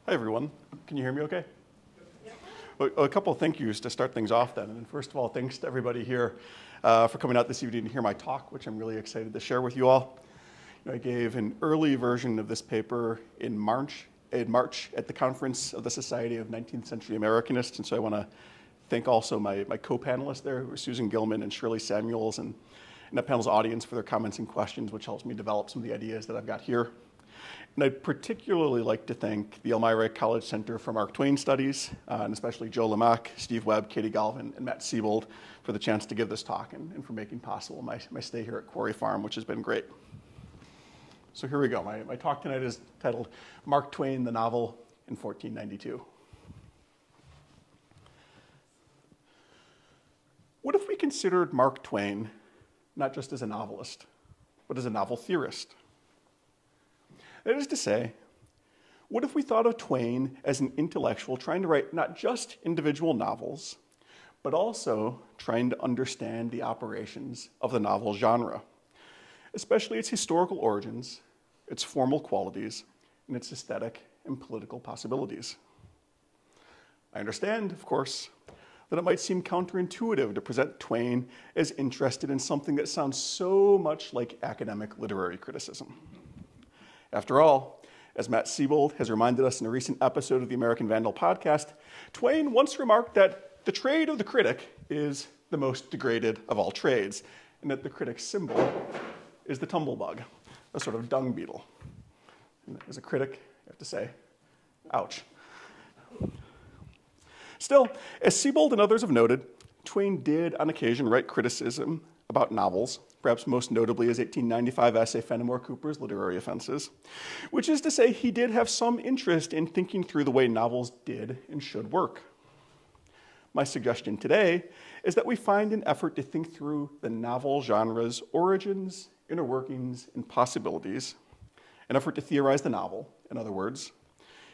Hi, everyone. Can you hear me okay? Well, a couple of thank yous to start things off then. And first of all, thanks to everybody here for coming out this evening to hear my talk, which I'm really excited to share with you all. I gave an early version of this paper in March at the conference of the Society of 19th Century Americanists. And so I want to thank also my co-panelists there, who are Susan Gilman and Shirley Samuels, and that panel's audience for their comments and questions, which helps me develop some of the ideas that I've got here. And I'd particularly like to thank the Elmira College Center for Mark Twain Studies, and especially Joe Lamach, Steve Webb, Katie Galvin, and Matt Siebold for the chance to give this talk and for making possible my stay here at Quarry Farm, which has been great. So here we go. My talk tonight is titled Mark Twain, the Novel in 1492. What if we considered Mark Twain not just as a novelist, but as a novel theorist? That is to say, what if we thought of Twain as an intellectual trying to write not just individual novels, but also trying to understand the operations of the novel genre, especially its historical origins, its formal qualities, and its aesthetic and political possibilities? I understand, of course, that it might seem counterintuitive to present Twain as interested in something that sounds so much like academic literary criticism. After all, as Matt Siebold has reminded us in a recent episode of the American Vandal podcast, Twain once remarked that the trade of the critic is the most degraded of all trades, and that the critic's symbol is the tumblebug, a sort of dung beetle. And as a critic, I have to say, ouch. Still, as Siebold and others have noted, Twain did on occasion write criticism about novels, perhaps most notably his 1895 essay Fenimore Cooper's Literary Offenses, which is to say he did have some interest in thinking through the way novels did and should work. My suggestion today is that we find an effort to think through the novel genre's origins, inner workings, and possibilities, an effort to theorize the novel, in other words,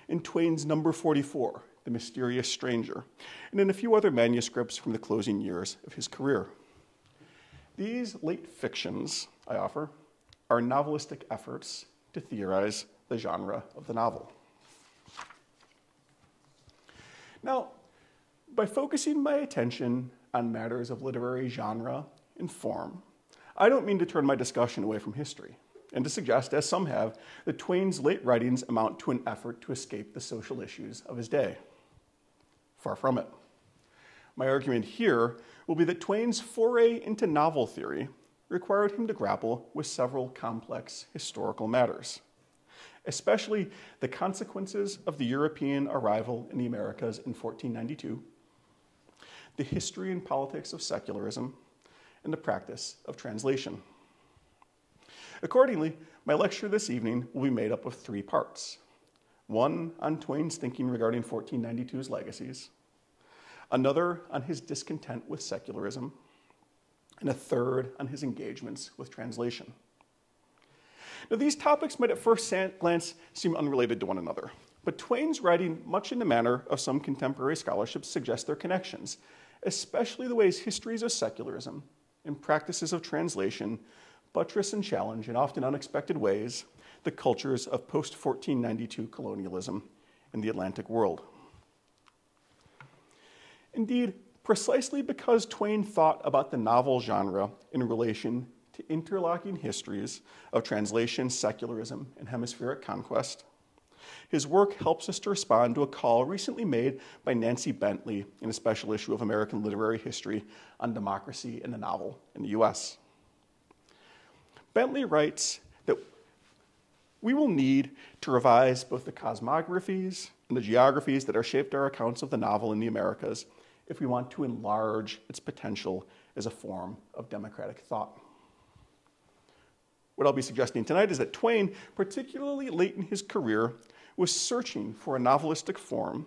in Twain's number 44, The Mysterious Stranger, and in a few other manuscripts from the closing years of his career. These late fictions, I offer, are novelistic efforts to theorize the genre of the novel. Now, by focusing my attention on matters of literary genre and form, I don't mean to turn my discussion away from history and to suggest, as some have, that Twain's late writings amount to an effort to escape the social issues of his day. Far from it. My argument here will be that Twain's foray into novel theory required him to grapple with several complex historical matters, especially the consequences of the European arrival in the Americas in 1492, the history and politics of secularism, and the practice of translation. Accordingly, my lecture this evening will be made up of three parts. One on Twain's thinking regarding 1492's legacies, another on his discontent with secularism, and a third on his engagements with translation. Now, these topics might at first glance seem unrelated to one another, but Twain's writing, much in the manner of some contemporary scholarship, suggests their connections, especially the ways histories of secularism and practices of translation buttress and challenge in often unexpected ways the cultures of post-1492 colonialism in the Atlantic world. Indeed, precisely because Twain thought about the novel genre in relation to interlocking histories of translation, secularism, and hemispheric conquest, his work helps us to respond to a call recently made by Nancy Bentley in a special issue of American Literary History on democracy in the novel in the US. Bentley writes that we will need to revise both the cosmographies and the geographies that are shaped our accounts of the novel in the Americas if we want to enlarge its potential as a form of democratic thought. What I'll be suggesting tonight is that Twain, particularly late in his career, was searching for a novelistic form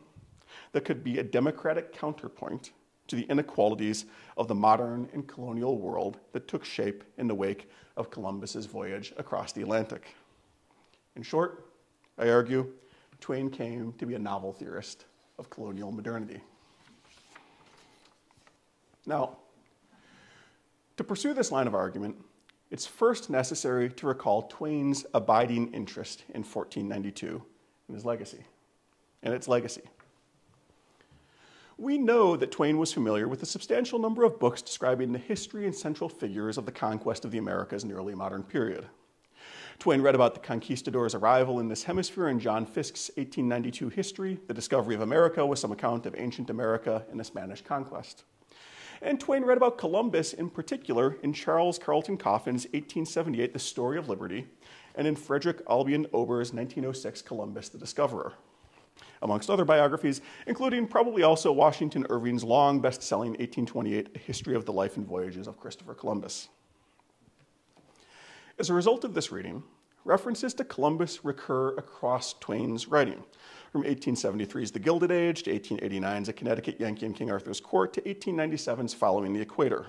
that could be a democratic counterpoint to the inequalities of the modern and colonial world that took shape in the wake of Columbus's voyage across the Atlantic. In short, I argue, Twain came to be a novel theorist of colonial modernity. Now, to pursue this line of argument, it's first necessary to recall Twain's abiding interest in 1492 and his legacy. and its legacy. We know that Twain was familiar with a substantial number of books describing the history and central figures of the conquest of the Americas in the early modern period. Twain read about the conquistadors' arrival in this hemisphere in John Fiske's 1892 History, The Discovery of America, with some account of ancient America and the Spanish conquest. And Twain read about Columbus in particular in Charles Carleton Coffin's 1878 The Story of Liberty, and in Frederick Albion Ober's 1906 Columbus the Discoverer, amongst other biographies, including probably also Washington Irving's long best-selling 1828 A History of the Life and Voyages of Christopher Columbus. As a result of this reading, references to Columbus recur across Twain's writing, from 1873's The Gilded Age to 1889's A Connecticut Yankee in King Arthur's Court to 1897's Following the Equator.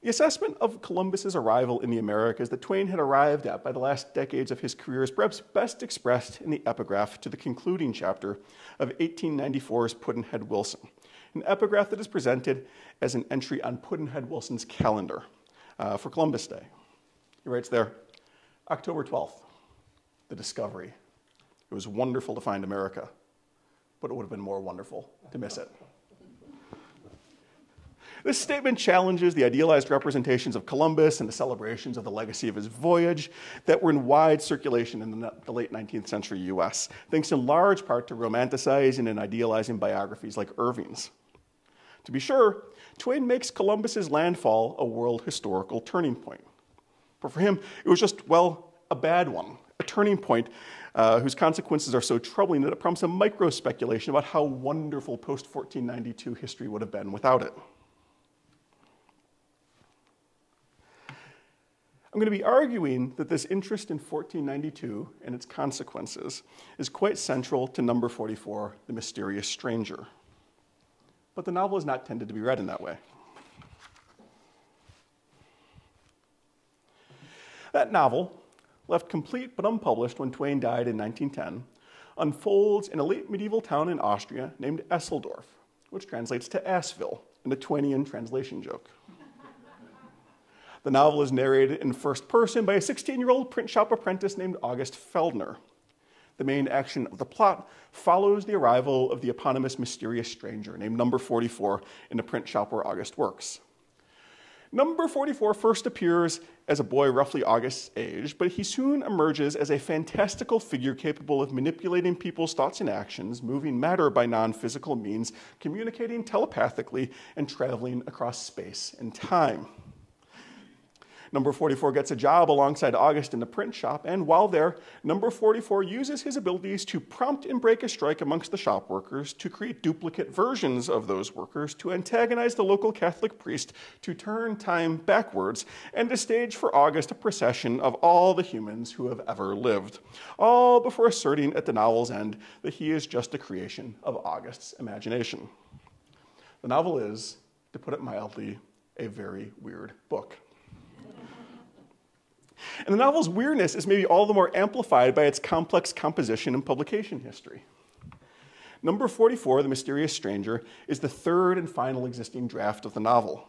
The assessment of Columbus's arrival in the Americas that Twain had arrived at by the last decades of his career is perhaps best expressed in the epigraph to the concluding chapter of 1894's Pudd'nhead Wilson, an epigraph that is presented as an entry on Pudd'nhead Wilson's calendar for Columbus Day. He writes there, October 12th, the discovery. It was wonderful to find America, but it would have been more wonderful to miss it. This statement challenges the idealized representations of Columbus and the celebrations of the legacy of his voyage that were in wide circulation in the late 19th century US, thanks in large part to romanticizing and idealizing biographies like Irving's. To be sure, Twain makes Columbus's landfall a world historical turning point. But for him, it was just, well, a bad one, a turning point whose consequences are so troubling that it prompts a micro-speculation about how wonderful post-1492 history would have been without it. I'm going to be arguing that this interest in 1492 and its consequences is quite central to number 44, The Mysterious Stranger. But the novel is not tended to be read in that way. That novel, left complete but unpublished when Twain died in 1910, unfolds in a late medieval town in Austria named Esseldorf, which translates to Assville in a Twainian translation joke. The novel is narrated in first person by a 16-year-old print shop apprentice named August Feldner. The main action of the plot follows the arrival of the eponymous mysterious stranger named Number 44 in the print shop where August works. Number 44 first appears as a boy roughly August's age, but he soon emerges as a fantastical figure capable of manipulating people's thoughts and actions, moving matter by non-physical means, communicating telepathically, and traveling across space and time. Number 44 gets a job alongside August in the print shop, and while there, Number 44 uses his abilities to prompt and break a strike amongst the shop workers, to create duplicate versions of those workers, to antagonize the local Catholic priest, to turn time backwards, and to stage for August a procession of all the humans who have ever lived, all before asserting at the novel's end that he is just a creation of August's imagination. The novel is, to put it mildly, a very weird book. And the novel's weirdness is maybe all the more amplified by its complex composition and publication history. Number 44, The Mysterious Stranger, is the third and final existing draft of the novel.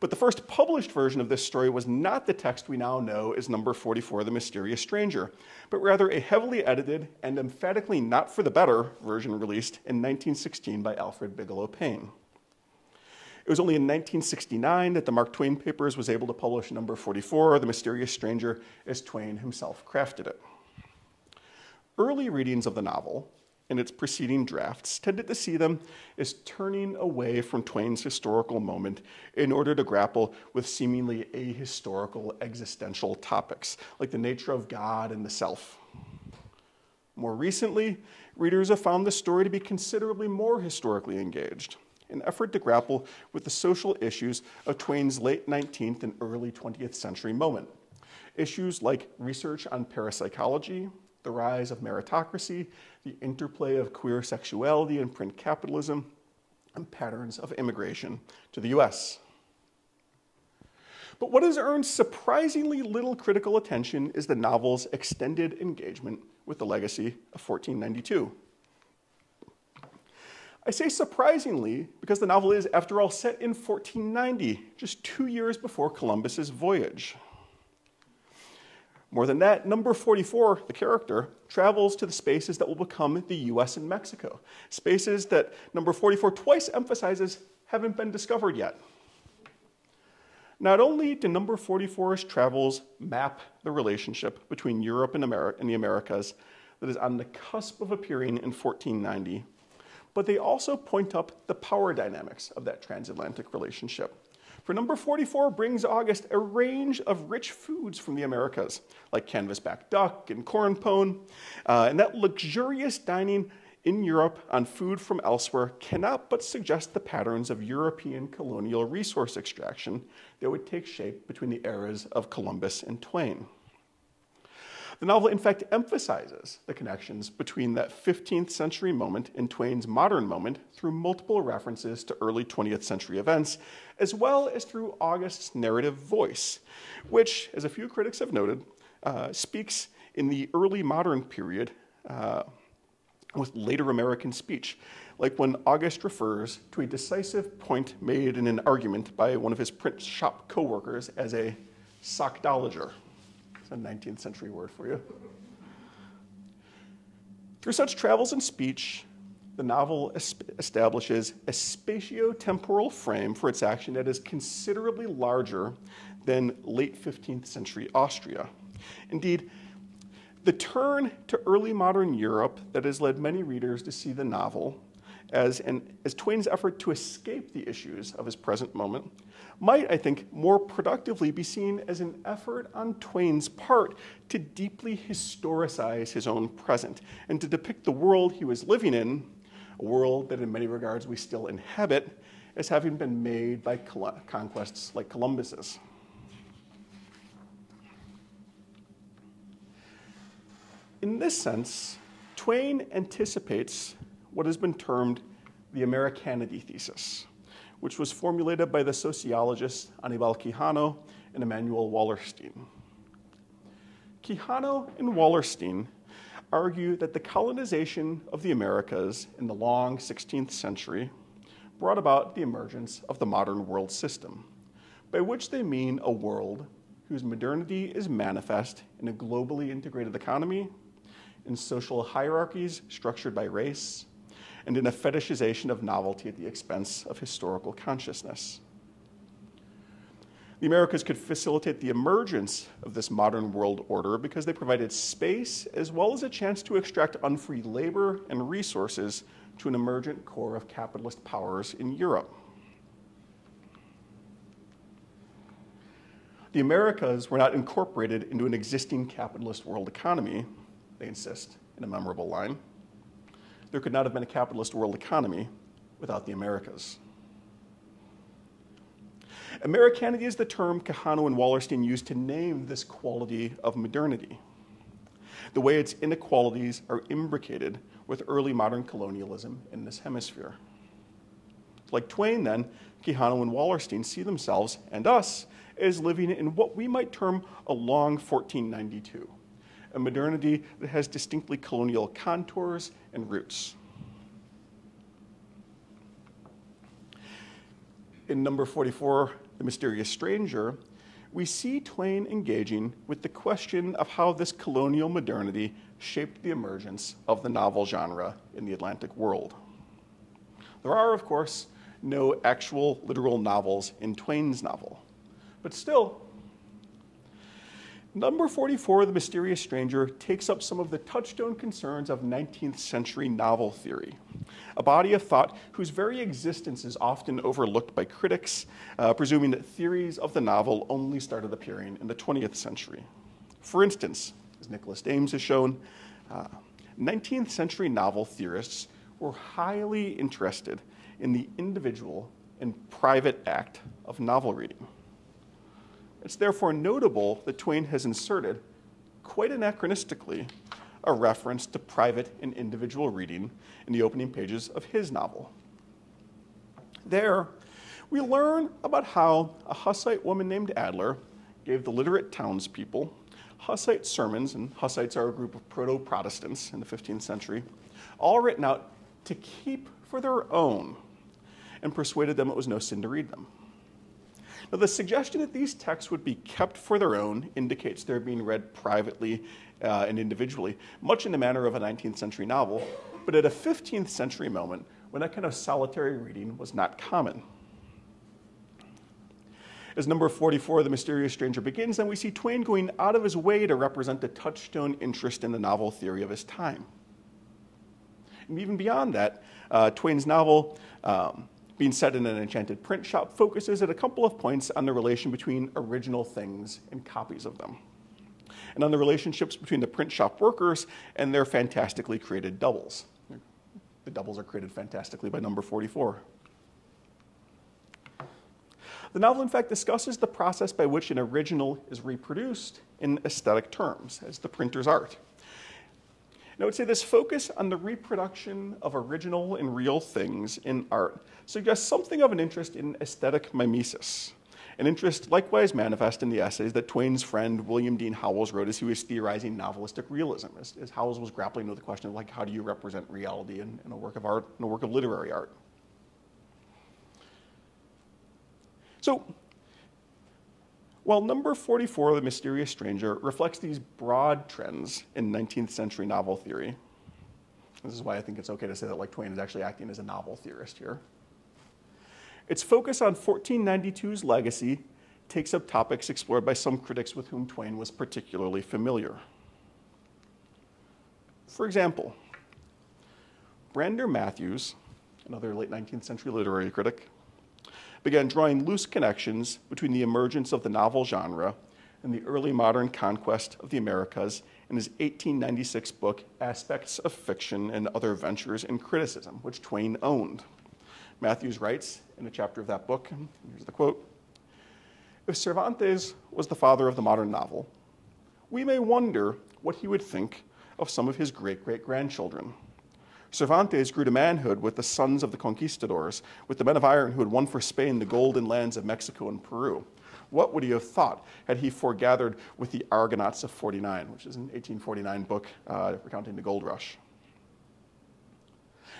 But the first published version of this story was not the text we now know as Number 44, The Mysterious Stranger, but rather a heavily edited and emphatically not for the better version released in 1916 by Alfred Bigelow Payne. It was only in 1969 that the Mark Twain Papers was able to publish Number 44, The Mysterious Stranger, as Twain himself crafted it. Early readings of the novel and its preceding drafts tended to see them as turning away from Twain's historical moment in order to grapple with seemingly ahistorical existential topics, like the nature of God and the self. More recently, readers have found the story to be considerably more historically engaged, an effort to grapple with the social issues of Twain's late 19th and early 20th century moment. Issues like research on parapsychology, the rise of meritocracy, the interplay of queer sexuality and print capitalism, and patterns of immigration to the US. But what has earned surprisingly little critical attention is the novel's extended engagement with the legacy of 1492. I say surprisingly because the novel is, after all, set in 1490, just 2 years before Columbus's voyage. More than that, number 44, the character, travels to the spaces that will become the US and Mexico, spaces that number 44 twice emphasizes haven't been discovered yet. Not only do number 44's travels map the relationship between Europe and the Americas that is on the cusp of appearing in 1490, but they also point up the power dynamics of that transatlantic relationship. For number 44 brings August a range of rich foods from the Americas, like canvasback duck and corn pone, and that luxurious dining in Europe on food from elsewhere cannot but suggest the patterns of European colonial resource extraction that would take shape between the eras of Columbus and Twain. The novel, in fact, emphasizes the connections between that 15th century moment and Twain's modern moment through multiple references to early 20th century events, as well as through August's narrative voice, which, as a few critics have noted, speaks in the early modern period with later American speech, like when August refers to a decisive point made in an argument by one of his print shop co-workers as a sockdologer. It's a 19th century word for you. Through such travels in speech, the novel establishes a spatiotemporal frame for its action that is considerably larger than late 15th century Austria. Indeed, the turn to early modern Europe that has led many readers to see the novel as Twain's effort to escape the issues of his present moment might, I think, more productively be seen as an effort on Twain's part to deeply historicize his own present and to depict the world he was living in, a world that in many regards we still inhabit, as having been made by conquests like Columbus's. In this sense, Twain anticipates what has been termed the Americanity thesis, which was formulated by the sociologists Aníbal Quijano and Immanuel Wallerstein. Quijano and Wallerstein argue that the colonization of the Americas in the long 16th century brought about the emergence of the modern world system, by which they mean a world whose modernity is manifest in a globally integrated economy, in social hierarchies structured by race, and in a fetishization of novelty at the expense of historical consciousness. The Americas could facilitate the emergence of this modern world order because they provided space as well as a chance to extract unfree labor and resources to an emergent core of capitalist powers in Europe. The Americas were not incorporated into an existing capitalist world economy, they insist in a memorable line. There could not have been a capitalist world economy without the Americas. Americanity is the term Quijano and Wallerstein used to name this quality of modernity, the way its inequalities are imbricated with early modern colonialism in this hemisphere. Like Twain, then, Quijano and Wallerstein see themselves and us as living in what we might term a long 1492. A modernity that has distinctly colonial contours and roots. In number 44, The Mysterious Stranger, we see Twain engaging with the question of how this colonial modernity shaped the emergence of the novel genre in the Atlantic world. There are, of course, no actual literal novels in Twain's novel, but still, number 44, The Mysterious Stranger, takes up some of the touchstone concerns of 19th century novel theory, a body of thought whose very existence is often overlooked by critics, presuming that theories of the novel only started appearing in the 20th century. For instance, as Nicholas Dames has shown, 19th century novel theorists were highly interested in the individual and private act of novel reading. It's therefore notable that Twain has inserted, quite anachronistically, a reference to private and individual reading in the opening pages of his novel. There, we learn about how a Hussite woman named Adler gave the literate townspeople Hussite sermons, and Hussites are a group of proto-Protestants in the 15th century, all written out to keep for their own, and persuaded them it was no sin to read them. Now, the suggestion that these texts would be kept for their own indicates they're being read privately and individually, much in the manner of a 19th century novel, but at a 15th century moment when that kind of solitary reading was not common. As number 44, The Mysterious Stranger, begins, then we see Twain going out of his way to represent the touchstone interest in the novel theory of his time. And even beyond that, Twain's novel, being set in an enchanted print shop, focuses at a couple of points on the relation between original things and copies of them, and on the relationships between the print shop workers and their fantastically created doubles. The doubles are created fantastically by number 44. The novel, in fact, discusses the process by which an original is reproduced in aesthetic terms, as the printer's art. And I would say this focus on the reproduction of original and real things in art suggests something of an interest in aesthetic mimesis, an interest likewise manifest in the essays that Twain's friend William Dean Howells wrote as he was theorizing novelistic realism, as Howells was grappling with the question of, like, how do you represent reality in a work of art, in a work of literary art. So, while number 44, The Mysterious Stranger, reflects these broad trends in 19th century novel theory, this is why I think it's okay to say that, like, Twain is actually acting as a novel theorist here, its focus on 1492's legacy takes up topics explored by some critics with whom Twain was particularly familiar. For example, Brander Matthews, another late 19th century literary critic, began drawing loose connections between the emergence of the novel genre and the early modern conquest of the Americas in his 1896 book, Aspects of Fiction and Other Ventures in Criticism, which Twain owned. Matthews writes in a chapter of that book, and here's the quote, "If Cervantes was the father of the modern novel, we may wonder what he would think of some of his great-great-grandchildren. Cervantes grew to manhood with the sons of the conquistadors, with the men of iron who had won for Spain the golden lands of Mexico and Peru. What would he have thought had he foregathered with the Argonauts of 49, which is an 1849 book recounting the gold rush.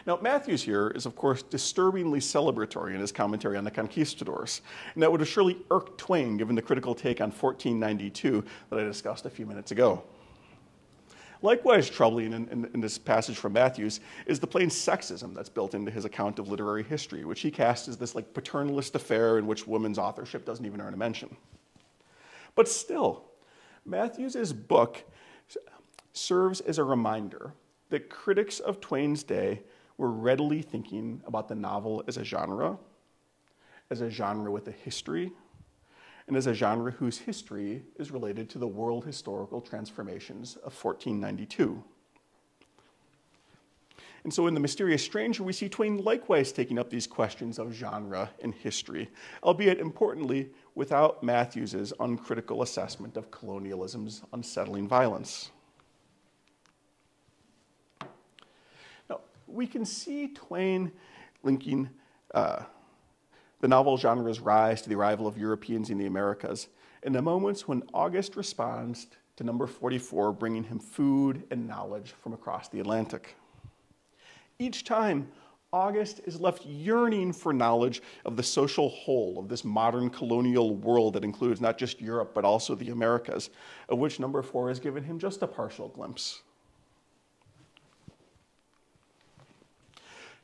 Now, Matthews here is, of course, disturbingly celebratory in his commentary on the conquistadors, and that would have surely irked Twain given the critical take on 1492 that I discussed a few minutes ago. Likewise troubling in this passage from Matthews is the plain sexism that's built into his account of literary history, which he casts as this like paternalist affair in which women's authorship doesn't even earn a mention. But still, Matthews's book serves as a reminder that critics of Twain's day were readily thinking about the novel as a genre with a history, and as a genre whose history is related to the world historical transformations of 1492. And so in The Mysterious Stranger, we see Twain likewise taking up these questions of genre and history, albeit importantly, without Matthews's uncritical assessment of colonialism's unsettling violence. Now, we can see Twain linking the novel genre's rise to the arrival of Europeans in the Americas in the moments when August responds to number 44, bringing him food and knowledge from across the Atlantic. Each time, August is left yearning for knowledge of the social whole of this modern colonial world that includes not just Europe, but also the Americas, of which number 4 has given him just a partial glimpse.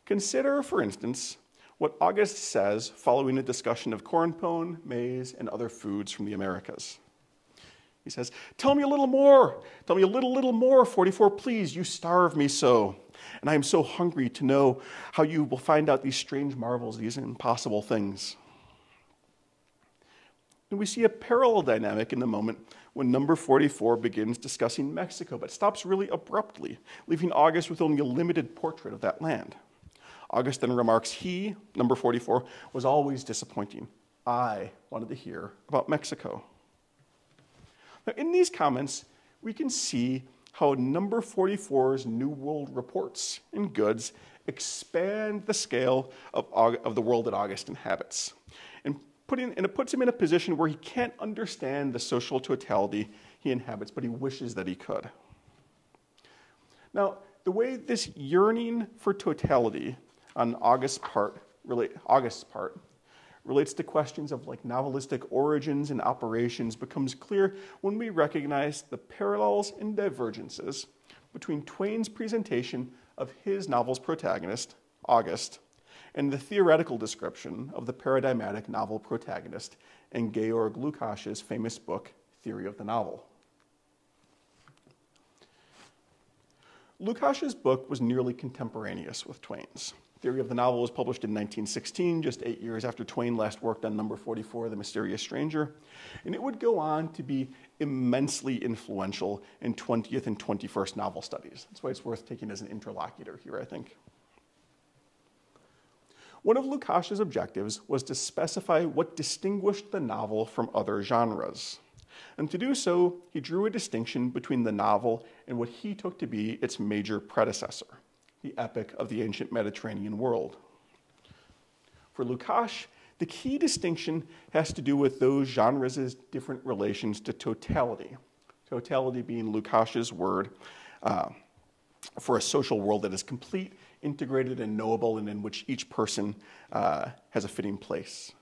Consider, for instance, what August says following a discussion of corn pone, maize, and other foods from the Americas. He says, "Tell me a little more. Tell me a little more, 44, please. You starve me so. And I am so hungry to know how you will find out these strange marvels, these impossible things." And we see a parallel dynamic in the moment when number 44 begins discussing Mexico, but stops really abruptly, leaving August with only a limited portrait of that land. August then remarks, he, number 44, was always disappointing. I wanted to hear about Mexico. Now, in these comments, we can see how number 44's New World reports and goods expand the scale of the world that August inhabits. And it puts him in a position where he can't understand the social totality he inhabits, but he wishes that he could. Now, the way this yearning for totality on August's part relates to questions of like novelistic origins and operations becomes clear when we recognize the parallels and divergences between Twain's presentation of his novel's protagonist, August, and the theoretical description of the paradigmatic novel protagonist in Georg Lukács's famous book, Theory of the Novel. Lukács's book was nearly contemporaneous with Twain's. Theory of the Novel was published in 1916, just 8 years after Twain last worked on number 44, The Mysterious Stranger, and it would go on to be immensely influential in 20th and 21st novel studies. That's why it's worth taking as an interlocutor here, I think. One of Lukács's objectives was to specify what distinguished the novel from other genres. And to do so, he drew a distinction between the novel and what he took to be its major predecessor, the epic of the ancient Mediterranean world. For Lukács, the key distinction has to do with those genres' different relations to totality. Totality being Lukács's word for a social world that is complete, integrated, and knowable, and in which each person has a fitting place.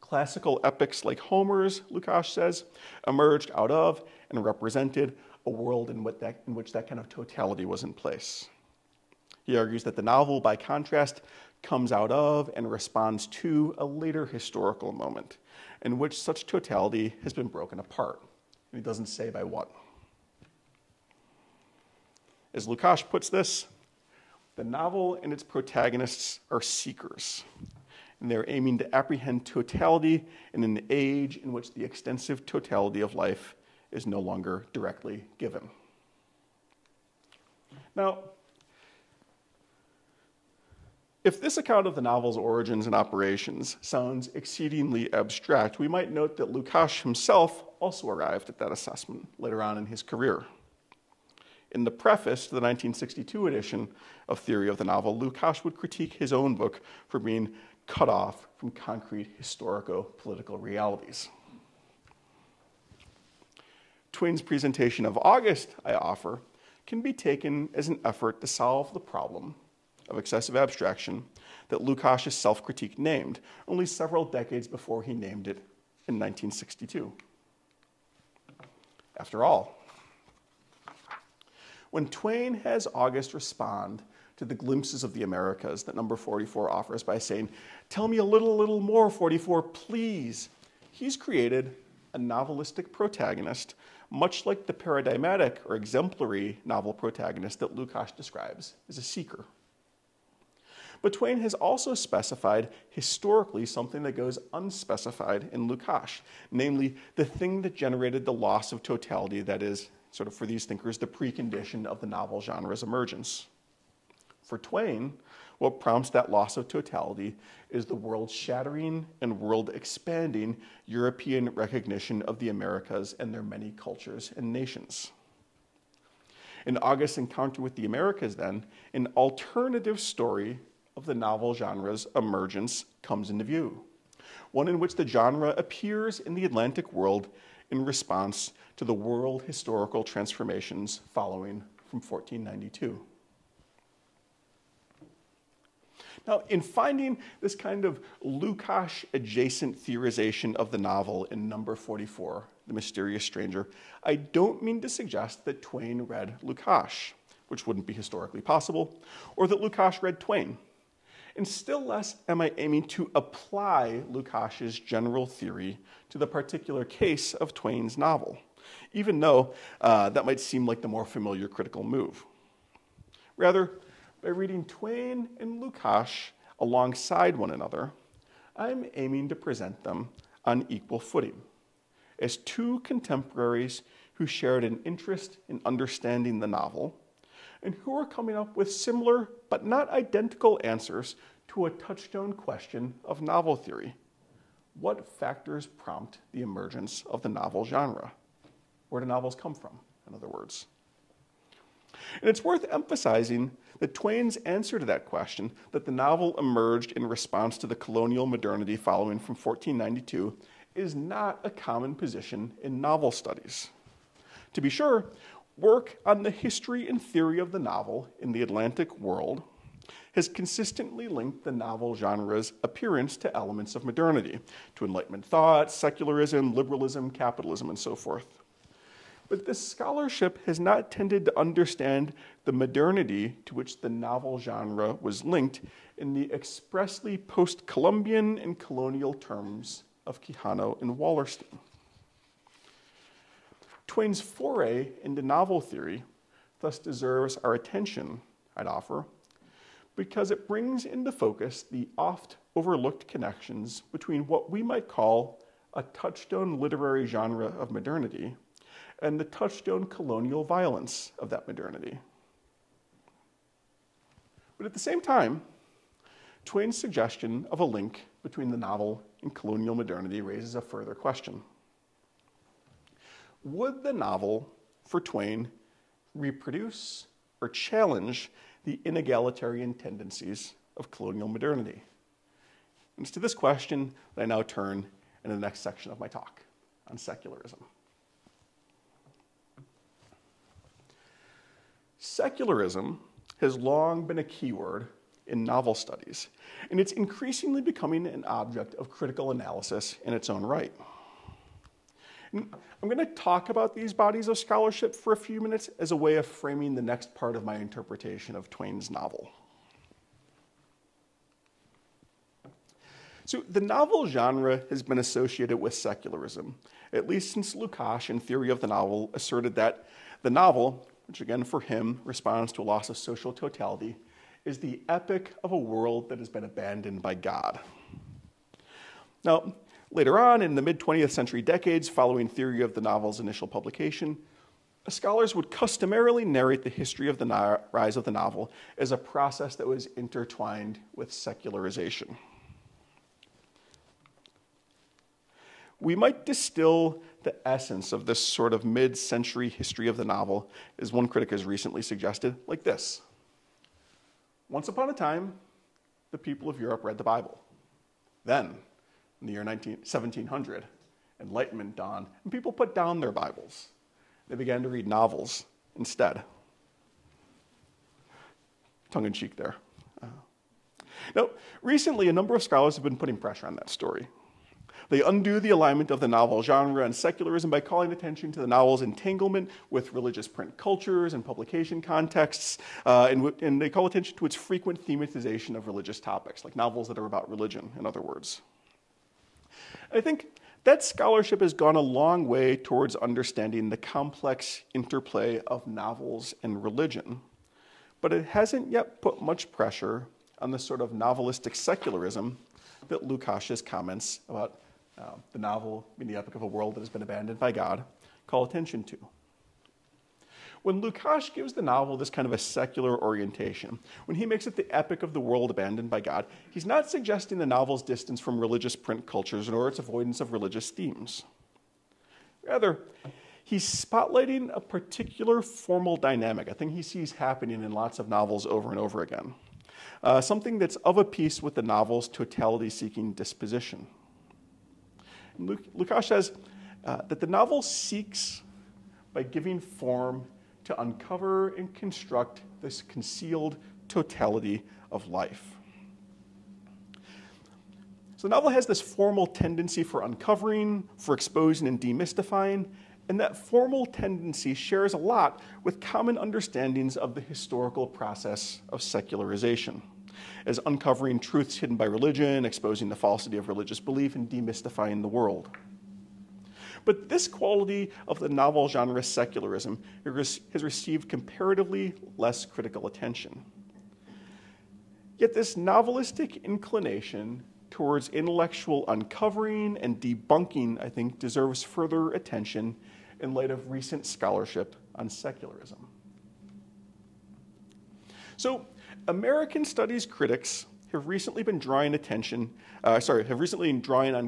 Classical epics like Homer's, Lukács says, emerged out of and represented a world in which that kind of totality was in place. He argues that the novel, by contrast, comes out of and responds to a later historical moment in which such totality has been broken apart. And he doesn't say by what. As Lukács puts this, the novel and its protagonists are seekers, and they're aiming to apprehend totality in an age in which the extensive totality of life is no longer directly given. Now, if this account of the novel's origins and operations sounds exceedingly abstract, we might note that Lukács himself also arrived at that assessment later on in his career. In the preface to the 1962 edition of Theory of the Novel, Lukács would critique his own book for being cut off from concrete historico-political realities. Twain's presentation of August, I offer, can be taken as an effort to solve the problem of excessive abstraction that Lukács' self-critique named only several decades before he named it in 1962. After all, when Twain has August respond to the glimpses of the Americas that number 44 offers by saying, "Tell me a little more, 44, please," he's created a novelistic protagonist, much like the paradigmatic or exemplary novel protagonist that Lukács describes as a seeker. But Twain has also specified historically something that goes unspecified in Lukács, namely the thing that generated the loss of totality that is, sort of for these thinkers, the precondition of the novel genre's emergence. For Twain, what prompts that loss of totality is the world-shattering and world-expanding European recognition of the Americas and their many cultures and nations. In August's encounter with the Americas, then, an alternative story of the novel genre's emergence comes into view, one in which the genre appears in the Atlantic world in response to the world historical transformations following from 1492. Now, in finding this kind of Lukács-adjacent theorization of the novel in number 44, The Mysterious Stranger, I don't mean to suggest that Twain read Lukács, which wouldn't be historically possible, or that Lukács read Twain. And still less am I aiming to apply Lukács' general theory to the particular case of Twain's novel, even though that might seem like the more familiar critical move. Rather, by reading Twain and Lukács alongside one another, I'm aiming to present them on equal footing, as two contemporaries who shared an interest in understanding the novel, and who are coming up with similar but not identical answers to a touchstone question of novel theory. What factors prompt the emergence of the novel genre? Where do novels come from, in other words? And it's worth emphasizing that Twain's answer to that question, that the novel emerged in response to the colonial modernity following from 1492, is not a common position in novel studies. To be sure, work on the history and theory of the novel in the Atlantic world has consistently linked the novel genre's appearance to elements of modernity, to Enlightenment thought, secularism, liberalism, capitalism, and so forth. But this scholarship has not tended to understand the modernity to which the novel genre was linked in the expressly post-Columbian and colonial terms of Quijano and Wallerstein. Twain's foray into novel theory thus deserves our attention, I'd offer, because it brings into focus the oft-overlooked connections between what we might call a touchstone literary genre of modernity and the touchstone colonial violence of that modernity. But at the same time, Twain's suggestion of a link between the novel and colonial modernity raises a further question. Would the novel, for Twain, reproduce or challenge the inegalitarian tendencies of colonial modernity? And it's to this question that I now turn in the next section of my talk on secularism. Secularism has long been a keyword in novel studies, and it's increasingly becoming an object of critical analysis in its own right. And I'm going to talk about these bodies of scholarship for a few minutes as a way of framing the next part of my interpretation of Twain's novel. So the novel genre has been associated with secularism, at least since Lukács in Theory of the Novel asserted that the novel, which again for him responds to a loss of social totality, is the epic of a world that has been abandoned by God. Now, later on, in the mid-20th century decades following Theory of the Novel's initial publication, scholars would customarily narrate the history of the rise of the novel as a process that was intertwined with secularization. We might distill the essence of this sort of mid-century history of the novel, as one critic has recently suggested, like this. Once upon a time, the people of Europe read the Bible. Then, in the year 1700, Enlightenment dawned, and people put down their Bibles. They began to read novels instead. Tongue-in-cheek there. Now, recently, a number of scholars have been putting pressure on that story. They undo the alignment of the novel genre and secularism by calling attention to the novel's entanglement with religious print cultures and publication contexts, and they call attention to its frequent thematization of religious topics, like novels that are about religion, in other words. I think that scholarship has gone a long way towards understanding the complex interplay of novels and religion, but it hasn't yet put much pressure on the sort of novelistic secularism that Lukács's comments about the novel being the epic of a world that has been abandoned by God call attention to. When Lukács gives the novel this kind of a secular orientation, when he makes it the epic of the world abandoned by God, he's not suggesting the novel's distance from religious print cultures nor its avoidance of religious themes. Rather, he's spotlighting a particular formal dynamic, a thing he sees happening in lots of novels over and over again, something that's of a piece with the novel's totality-seeking disposition. Lukács says that the novel seeks, by giving form, to uncover and construct this concealed totality of life. So the novel has this formal tendency for uncovering, for exposing and demystifying, and that formal tendency shares a lot with common understandings of the historical process of secularization, as uncovering truths hidden by religion, exposing the falsity of religious belief, and demystifying the world. But this quality of the novel genre secularism has received comparatively less critical attention. Yet this novelistic inclination towards intellectual uncovering and debunking, I think, deserves further attention in light of recent scholarship on secularism. So, American studies critics have recently been drawing on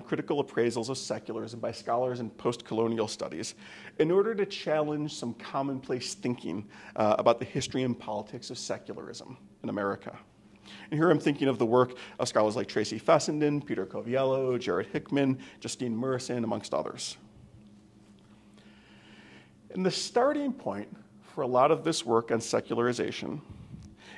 critical appraisals of secularism by scholars in post-colonial studies in order to challenge some commonplace thinking about the history and politics of secularism in America. And here I'm thinking of the work of scholars like Tracy Fessenden, Peter Coviello, Jared Hickman, Justine Murison, amongst others. And the starting point for a lot of this work on secularization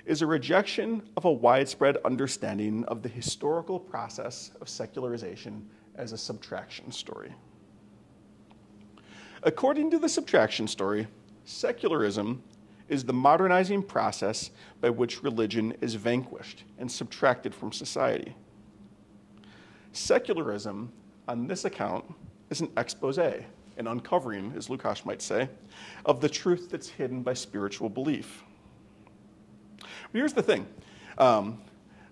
is a rejection of a widespread understanding of the historical process of secularization as a subtraction story. According to the subtraction story, secularism is the modernizing process by which religion is vanquished and subtracted from society. Secularism, on this account, is an expose, an uncovering, as Lukács might say, of the truth that's hidden by spiritual belief. But here's the thing.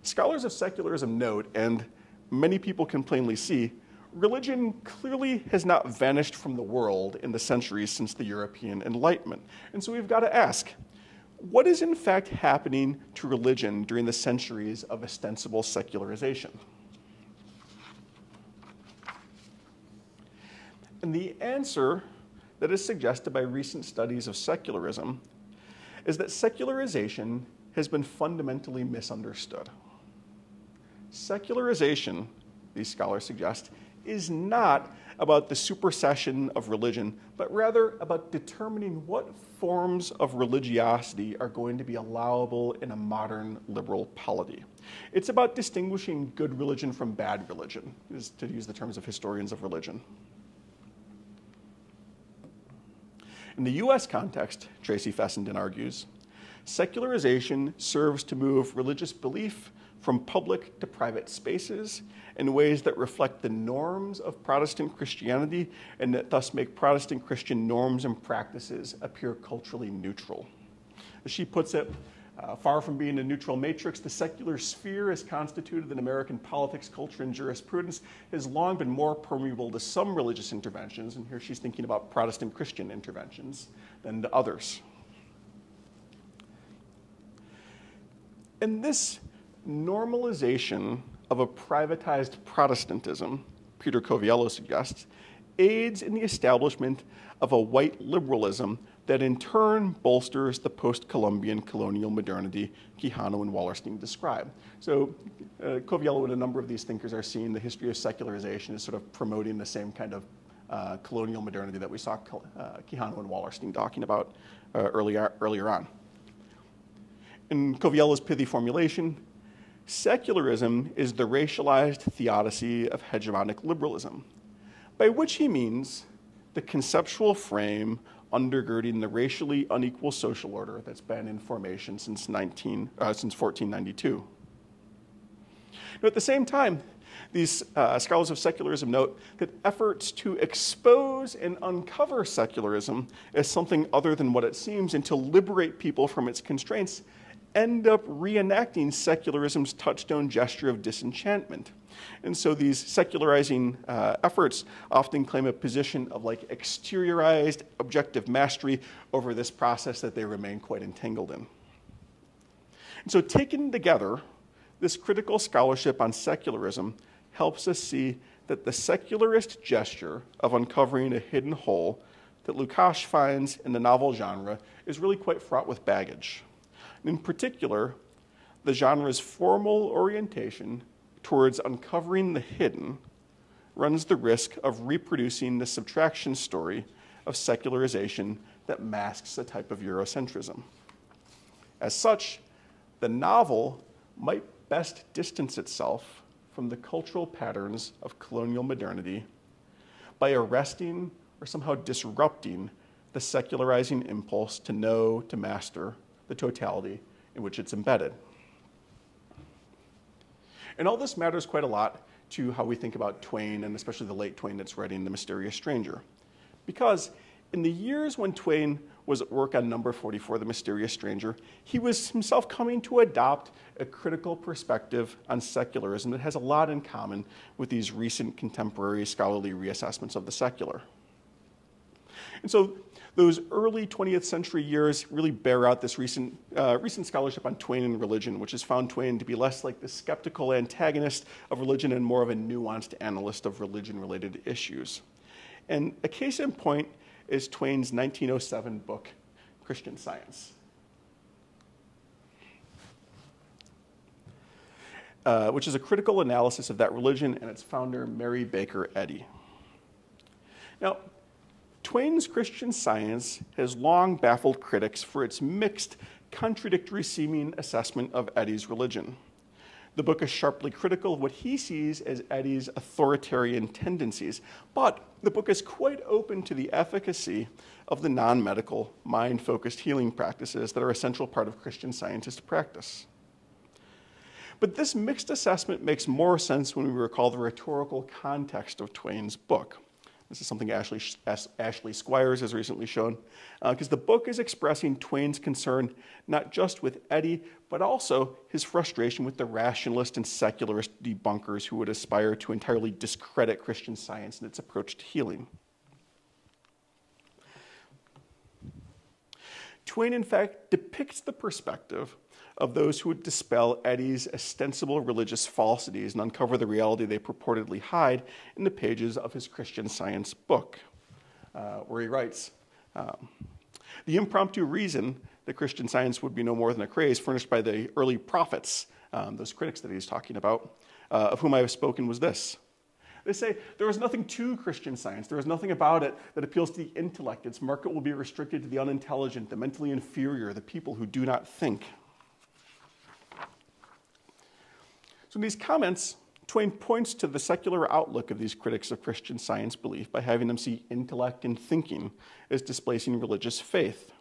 Scholars of secularism note, and many people can plainly see, religion clearly has not vanished from the world in the centuries since the European Enlightenment. And so we've got to ask, what is in fact happening to religion during the centuries of ostensible secularization? And the answer that is suggested by recent studies of secularism is that secularization has been fundamentally misunderstood. Secularization, these scholars suggest, is not about the supersession of religion, but rather about determining what forms of religiosity are going to be allowable in a modern liberal polity. It's about distinguishing good religion from bad religion, to use the terms of historians of religion. In the US context, Tracy Fessenden argues, secularization serves to move religious belief from public to private spaces in ways that reflect the norms of Protestant Christianity and that thus make Protestant Christian norms and practices appear culturally neutral. As she puts it, far from being a neutral matrix, the secular sphere as constituted in American politics, culture, and jurisprudence has long been more permeable to some religious interventions, and here she's thinking about Protestant Christian interventions, than to others. And this normalization of a privatized Protestantism, Peter Coviello suggests, aids in the establishment of a white liberalism that in turn bolsters the post-Columbian colonial modernity Quijano and Wallerstein describe. So Coviello and a number of these thinkers are seeing the history of secularization as sort of promoting the same kind of colonial modernity that we saw Quijano and Wallerstein talking about earlier on. In Coviello's pithy formulation, secularism is the racialized theodicy of hegemonic liberalism, by which he means the conceptual frame undergirding the racially unequal social order that's been in formation since 1492. Now, at the same time, these scholars of secularism note that efforts to expose and uncover secularism as something other than what it seems and to liberate people from its constraints end up reenacting secularism's touchstone gesture of disenchantment. And so these secularizing efforts often claim a position of like exteriorized objective mastery over this process that they remain quite entangled in. And so taken together, this critical scholarship on secularism helps us see that the secularist gesture of uncovering a hidden hole that Lukács finds in the novel genre is really quite fraught with baggage. In particular, the genre's formal orientation towards uncovering the hidden runs the risk of reproducing the subtraction story of secularization that masks a type of Eurocentrism. As such, the novel might best distance itself from the cultural patterns of colonial modernity by arresting or somehow disrupting the secularizing impulse to know, to master, the totality in which it's embedded. And all this matters quite a lot to how we think about Twain, and especially the late Twain that's writing The Mysterious Stranger. Because in the years when Twain was at work on number 44, The Mysterious Stranger, he was himself coming to adopt a critical perspective on secularism that has a lot in common with these recent contemporary scholarly reassessments of the secular. And so those early 20th century years really bear out this recent scholarship on Twain and religion, which has found Twain to be less like the skeptical antagonist of religion and more of a nuanced analyst of religion-related issues. And a case in point is Twain's 1907 book, Christian Science. Which is a critical analysis of that religion and its founder, Mary Baker Eddy. Now, Twain's Christian Science has long baffled critics for its mixed contradictory-seeming assessment of Eddy's religion. The book is sharply critical of what he sees as Eddy's authoritarian tendencies, but the book is quite open to the efficacy of the non-medical, mind-focused healing practices that are a central part of Christian Scientist practice. But this mixed assessment makes more sense when we recall the rhetorical context of Twain's book. This is something Ashley Squires has recently shown, because the book is expressing Twain's concern not just with Eddy, but also his frustration with the rationalist and secularist debunkers who would aspire to entirely discredit Christian Science and its approach to healing. Twain, in fact, depicts the perspective of those who would dispel Eddy's ostensible religious falsities and uncover the reality they purportedly hide in the pages of his Christian Science book, where he writes, the impromptu reason that Christian Science would be no more than a craze furnished by the early prophets, those critics that he's talking about, of whom I have spoken, was this. They say there is nothing to Christian Science. There is nothing about it that appeals to the intellect. Its market will be restricted to the unintelligent, the mentally inferior, the people who do not think. So in these comments, Twain points to the secular outlook of these critics of Christian Science belief by having them see intellect and thinking as displacing religious faith.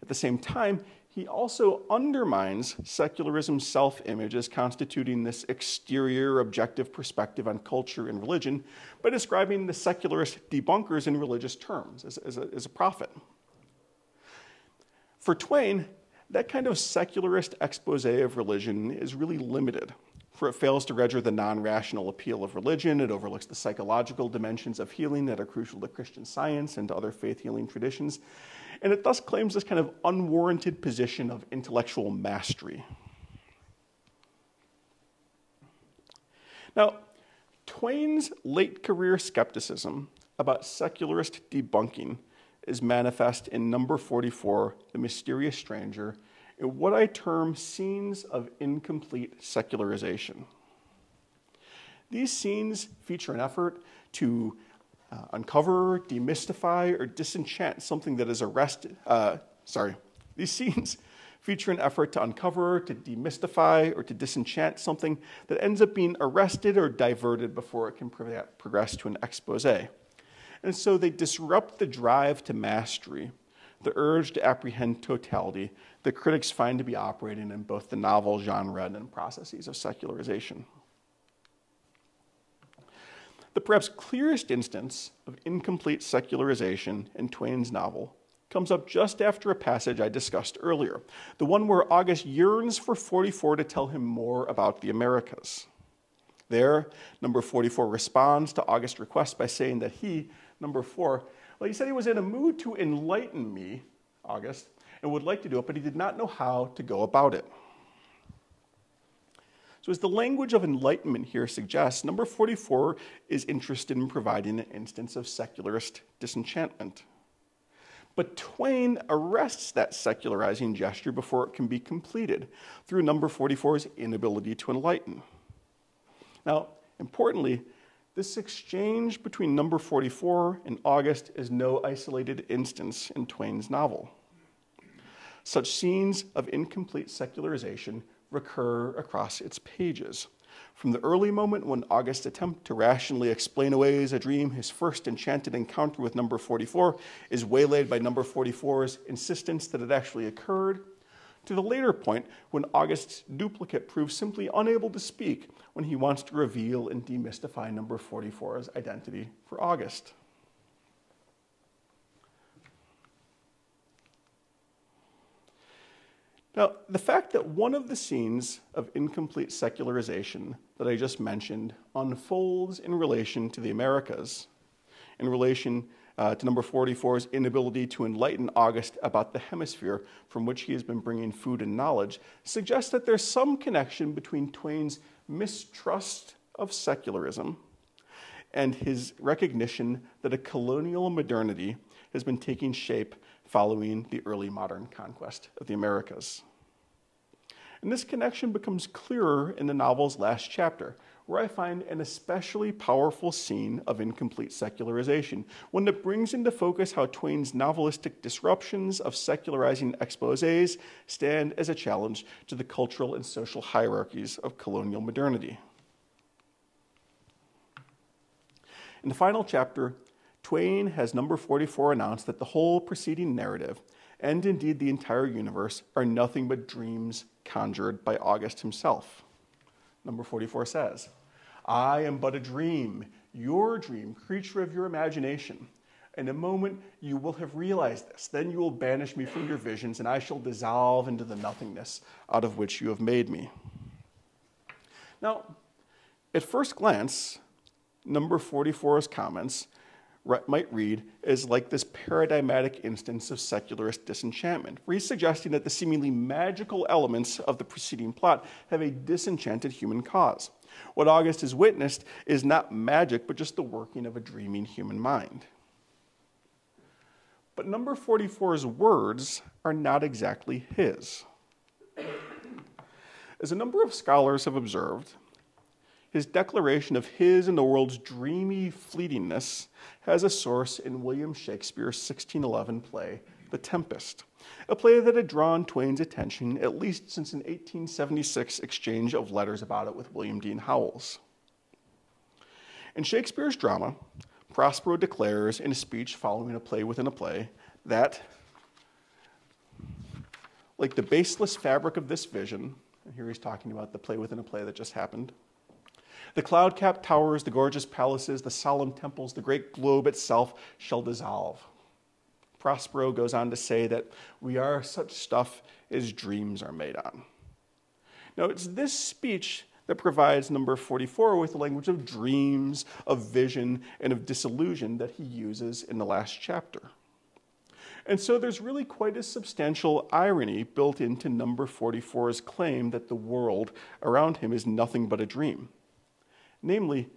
At the same time, he also undermines secularism's self-image as constituting this exterior, objective perspective on culture and religion by describing the secularist debunkers in religious terms as a prophet. For Twain, that kind of secularist expose of religion is really limited, for it fails to register the non-rational appeal of religion. It overlooks the psychological dimensions of healing that are crucial to Christian Science and to other faith-healing traditions. And it thus claims this kind of unwarranted position of intellectual mastery. Now, Twain's late career skepticism about secularist debunking is manifest in number 44, The Mysterious Stranger, in what I term scenes of incomplete secularization. These scenes feature an effort to uncover, demystify, or disenchant something that is These scenes feature an effort to uncover, to demystify, or to disenchant something that ends up being arrested or diverted before it can progress to an expose. And so they disrupt the drive to mastery, the urge to apprehend totality that critics find to be operating in both the novel genre and processes of secularization. The perhaps clearest instance of incomplete secularization in Twain's novel comes up just after a passage I discussed earlier, the one where August yearns for 44 to tell him more about the Americas. There, number 44 responds to August's request by saying that he, number 4, well, he said he was in a mood to enlighten me, August, and would like to do it, but he did not know how to go about it. So as the language of enlightenment here suggests, number 44 is interested in providing an instance of secularist disenchantment. But Twain arrests that secularizing gesture before it can be completed through number 44's inability to enlighten. Now, importantly, this exchange between number 44 and August is no isolated instance in Twain's novel. Such scenes of incomplete secularization recur across its pages. From the early moment when August's attempt to rationally explain away as a dream his first enchanted encounter with number 44 is waylaid by number 44's insistence that it actually occurred, to the later point when August's duplicate proves simply unable to speak when he wants to reveal and demystify number 44's identity for August. Now, the fact that one of the scenes of incomplete secularization that I just mentioned unfolds in relation to the Americas, in relation to number 44's inability to enlighten August about the hemisphere from which he has been bringing food and knowledge, suggests that there's some connection between Twain's mistrust of secularism and his recognition that a colonial modernity has been taking shape following the early modern conquest of the Americas. And this connection becomes clearer in the novel's last chapter, where I find an especially powerful scene of incomplete secularization, one that brings into focus how Twain's novelistic disruptions of secularizing exposés stand as a challenge to the cultural and social hierarchies of colonial modernity. In the final chapter, Twain has number 44 announced that the whole preceding narrative, and indeed the entire universe, are nothing but dreams conjured by August himself. Number 44 says, "I am but a dream, your dream, creature of your imagination. In a moment you will have realized this. Then you will banish me from your visions, and I shall dissolve into the nothingness out of which you have made me." Now, at first glance, number 44's comments might read as like this paradigmatic instance of secularist disenchantment, where he's suggesting that the seemingly magical elements of the preceding plot have a disenchanted human cause. What August has witnessed is not magic, but just the working of a dreaming human mind. But number 44's words are not exactly his. As a number of scholars have observed, his declaration of his and the world's dreamy fleetingness has a source in William Shakespeare's 1611 play, The Tempest, a play that had drawn Twain's attention at least since an 1876 exchange of letters about it with William Dean Howells. In Shakespeare's drama, Prospero declares in a speech following a play within a play that, like the baseless fabric of this vision, and here he's talking about the play within a play that just happened, the cloud-capped towers, the gorgeous palaces, the solemn temples, the great globe itself shall dissolve. Prospero goes on to say that we are such stuff as dreams are made on. Now, it's this speech that provides number 44 with the language of dreams, of vision, and of disillusion that he uses in the last chapter. And so there's really quite a substantial irony built into number 44's claim that the world around him is nothing but a dream. Namely,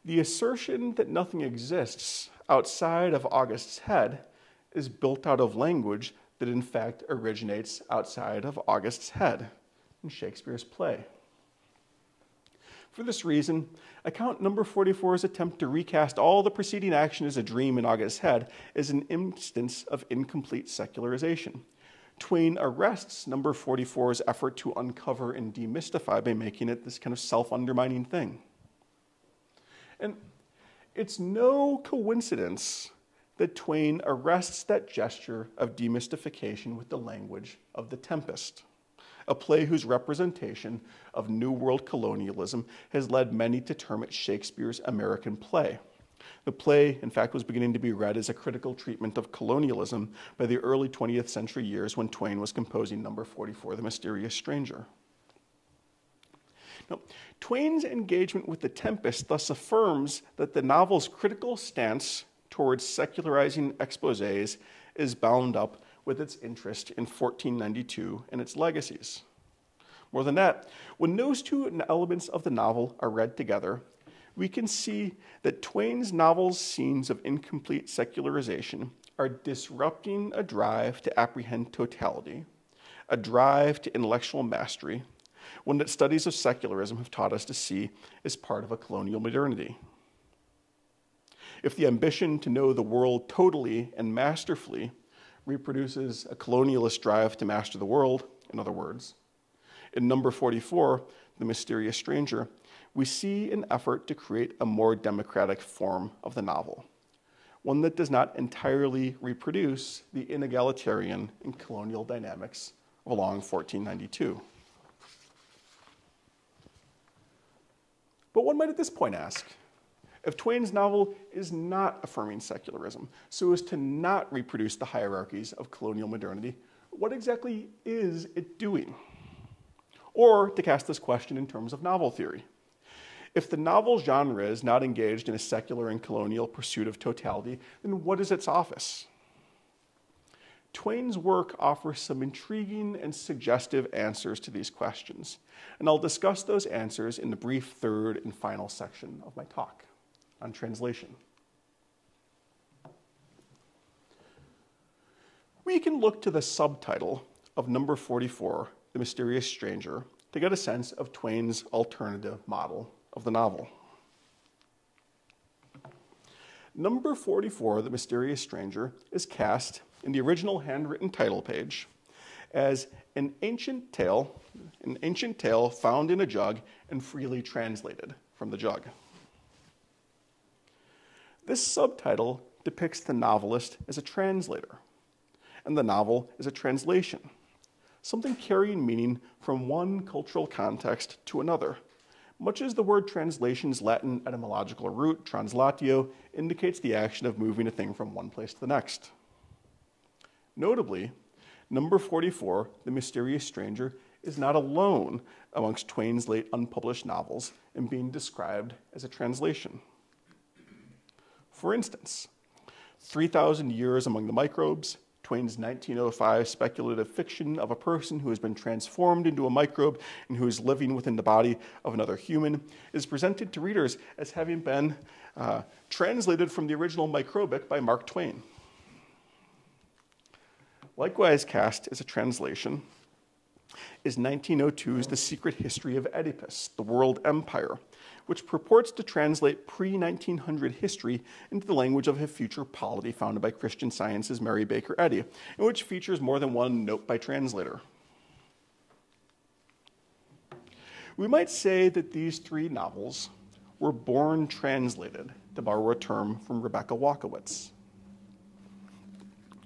the assertion that nothing exists outside of August's head is built out of language that in fact originates outside of August's head in Shakespeare's play. For this reason, I count number 44's attempt to recast all the preceding action as a dream in August's head as an instance of incomplete secularization. Twain arrests number 44's effort to uncover and demystify by making it this kind of self-undermining thing. And it's no coincidence that Twain arrests that gesture of demystification with the language of The Tempest, a play whose representation of New World colonialism has led many to term it Shakespeare's American play. The play, in fact, was beginning to be read as a critical treatment of colonialism by the early 20th century years when Twain was composing number 44, The Mysterious Stranger. Now, Twain's engagement with The Tempest thus affirms that the novel's critical stance towards secularizing exposés is bound up with its interest in 1492 and its legacies. More than that, when those two elements of the novel are read together, we can see that Twain's novel's scenes of incomplete secularization are disrupting a drive to apprehend totality, a drive to intellectual mastery, one that studies of secularism have taught us to see as part of a colonial modernity. If the ambition to know the world totally and masterfully reproduces a colonialist drive to master the world, in other words, in number 44, The Mysterious Stranger, we see an effort to create a more democratic form of the novel, one that does not entirely reproduce the inegalitarian and colonial dynamics of along 1492. But one might at this point ask, if Twain's novel is not affirming secularism so as to not reproduce the hierarchies of colonial modernity, what exactly is it doing? Or, to cast this question in terms of novel theory, if the novel genre is not engaged in a secular and colonial pursuit of totality, then what is its office? Twain's work offers some intriguing and suggestive answers to these questions, and I'll discuss those answers in the brief third and final section of my talk on translation. We can look to the subtitle of number 44, The Mysterious Stranger, to get a sense of Twain's alternative model of the novel. Number 44, The Mysterious Stranger, is cast in the original handwritten title page as an ancient tale found in a jug and freely translated from the jug. This subtitle depicts the novelist as a translator, and the novel as a translation, something carrying meaning from one cultural context to another, much as the word translation's Latin etymological root, translatio, indicates the action of moving a thing from one place to the next. Notably, number 44, The Mysterious Stranger, is not alone amongst Twain's late unpublished novels in being described as a translation. For instance, 3,000 Years Among the Microbes, Twain's 1905 speculative fiction of a person who has been transformed into a microbe and who is living within the body of another human, is presented to readers as having been translated from the original microbic by Mark Twain. Likewise cast as a translation is 1902's The Secret History of Oedipus, the World Empire, which purports to translate pre-1900 history into the language of a future polity founded by Christian Science's Mary Baker Eddy, and which features more than one note by translator. We might say that these three novels were born translated, to borrow a term from Rebecca Walkowitz.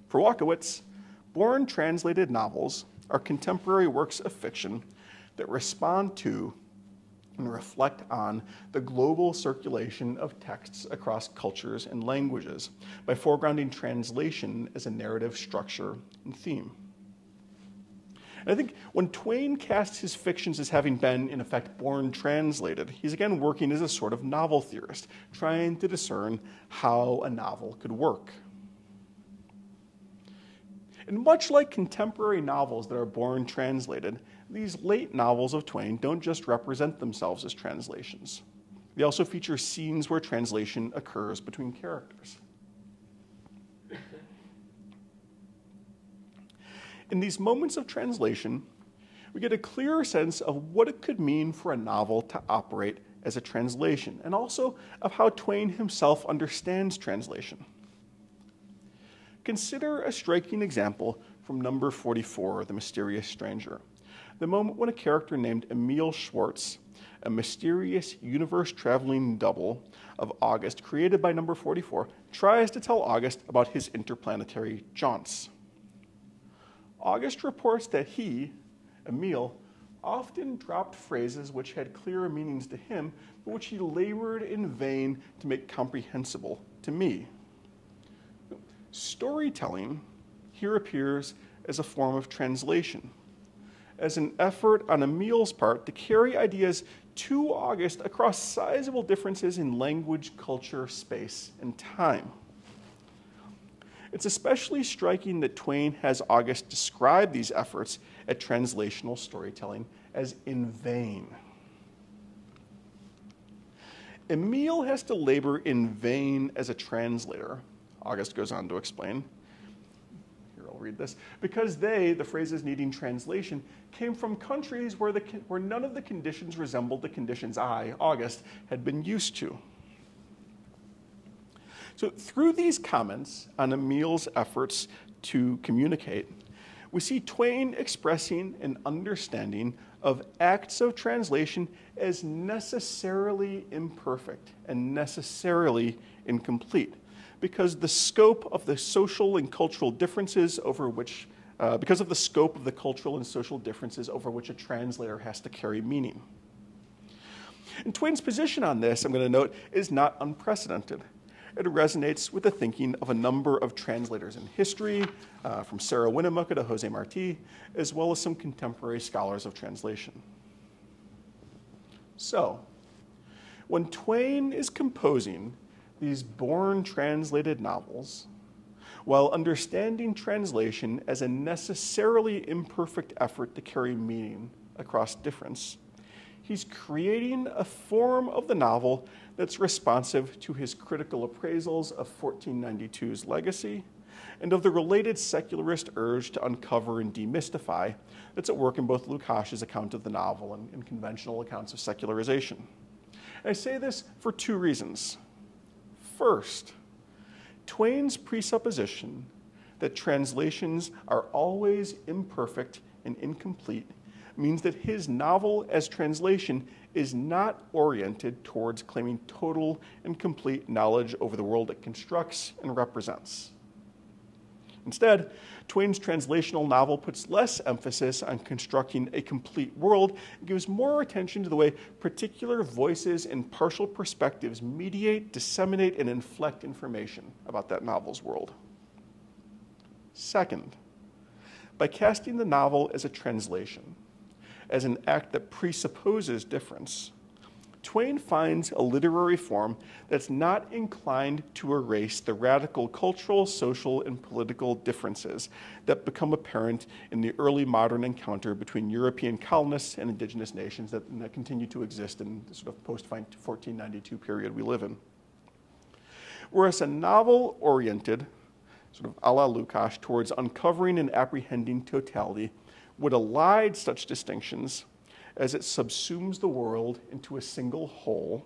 For Walkowitz, born translated novels are contemporary works of fiction that respond to and reflect on the global circulation of texts across cultures and languages by foregrounding translation as a narrative structure and theme. And I think when Twain casts his fictions as having been, in effect, born translated, he's again working as a sort of novel theorist, trying to discern how a novel could work. And much like contemporary novels that are born translated, these late novels of Twain don't just represent themselves as translations. They also feature scenes where translation occurs between characters. In these moments of translation, we get a clearer sense of what it could mean for a novel to operate as a translation, and also of how Twain himself understands translation. Consider a striking example from number 44, The Mysterious Stranger, the moment when a character named Emil Schwartz, a mysterious universe-traveling double of August created by number 44, tries to tell August about his interplanetary jaunts. August reports that he, Emil, often dropped phrases which had clearer meanings to him, but which he labored in vain to make comprehensible to me. Storytelling here appears as a form of translation, as an effort on Emil's part to carry ideas to August across sizable differences in language, culture, space, and time. It's especially striking that Twain has August describe these efforts at translational storytelling as in vain. Emil has to labor in vain as a translator, August goes on to explain. Here, I'll read this. Because they, the phrases needing translation, came from countries where none of the conditions resembled the conditions I, August, had been used to. So through these comments on Emil's efforts to communicate, we see Twain expressing an understanding of acts of translation as necessarily imperfect and necessarily incomplete, because the scope of the social and cultural differences over which, because of the scope of the cultural and social differences over which a translator has to carry meaning. And Twain's position on this, I'm going to note, is not unprecedented. It resonates with the thinking of a number of translators in history, from Sarah Winnemucca to Jose Marti, as well as some contemporary scholars of translation. So, when Twain is composing these born translated novels, while understanding translation as a necessarily imperfect effort to carry meaning across difference, he's creating a form of the novel that's responsive to his critical appraisals of 1492's legacy and of the related secularist urge to uncover and demystify that's at work in both Lukash's account of the novel and conventional accounts of secularization. I say this for two reasons. First, Twain's presupposition that translations are always imperfect and incomplete means that his novel as translation is not oriented towards claiming total and complete knowledge over the world it constructs and represents. Instead, Twain's translational novel puts less emphasis on constructing a complete world and gives more attention to the way particular voices and partial perspectives mediate, disseminate, and inflect information about that novel's world. Second, by casting the novel as a translation, as an act that presupposes difference, Twain finds a literary form that's not inclined to erase the radical cultural, social, and political differences that become apparent in the early modern encounter between European colonists and indigenous nations that continue to exist in the sort of post-1492 period we live in. Whereas a novel oriented, sort of a la Lukács, towards uncovering and apprehending totality would elide such distinctions as it subsumes the world into a single whole,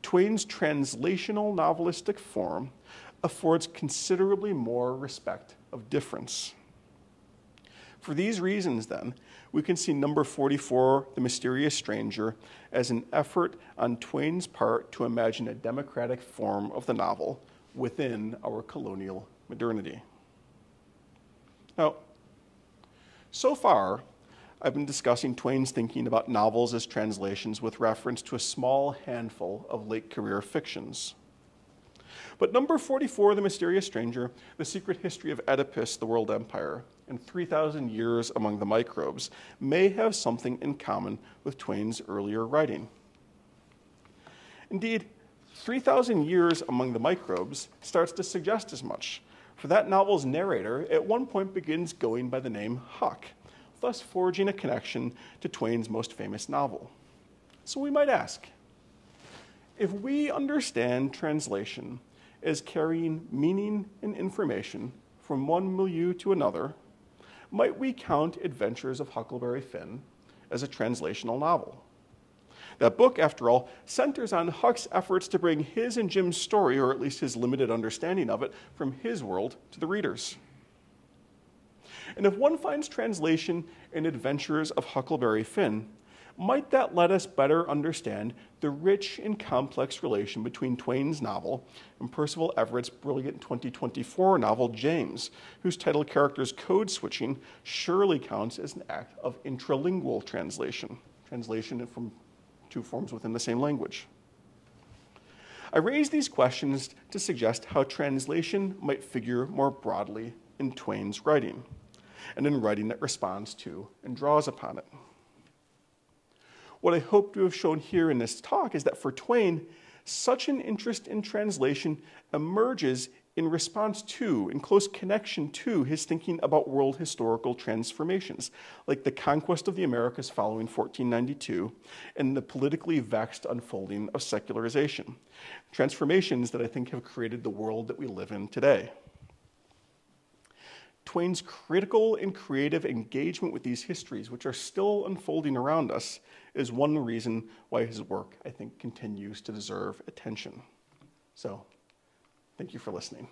Twain's translational novelistic form affords considerably more respect of difference. For these reasons, then, we can see number 44, The Mysterious Stranger, as an effort on Twain's part to imagine a democratic form of the novel within our colonial modernity. Now, so far, I've been discussing Twain's thinking about novels as translations with reference to a small handful of late-career fictions. But number 44, The Mysterious Stranger, The Secret History of Oedipus, the World Empire, and 3,000 Years Among the Microbes may have something in common with Twain's earlier writing. Indeed, 3,000 Years Among the Microbes starts to suggest as much, for that novel's narrator at one point begins going by the name Huck, thus forging a connection to Twain's most famous novel. So we might ask, if we understand translation as carrying meaning and information from one milieu to another, might we count Adventures of Huckleberry Finn as a translational novel? That book, after all, centers on Huck's efforts to bring his and Jim's story, or at least his limited understanding of it, from his world to the readers. And if one finds translation in Adventures of Huckleberry Finn, might that let us better understand the rich and complex relation between Twain's novel and Percival Everett's brilliant 2024 novel, James, whose title character's code switching surely counts as an act of intralingual translation from two forms within the same language? I raise these questions to suggest how translation might figure more broadly in Twain's writing, and in writing that responds to and draws upon it. What I hope to have shown here in this talk is that for Twain, such an interest in translation emerges in response to, in close connection to, his thinking about world historical transformations, like the conquest of the Americas following 1492 and the politically vexed unfolding of secularization, transformations that I think have created the world that we live in today. Twain's critical and creative engagement with these histories, which are still unfolding around us, is one reason why his work, I think, continues to deserve attention. So, thank you for listening.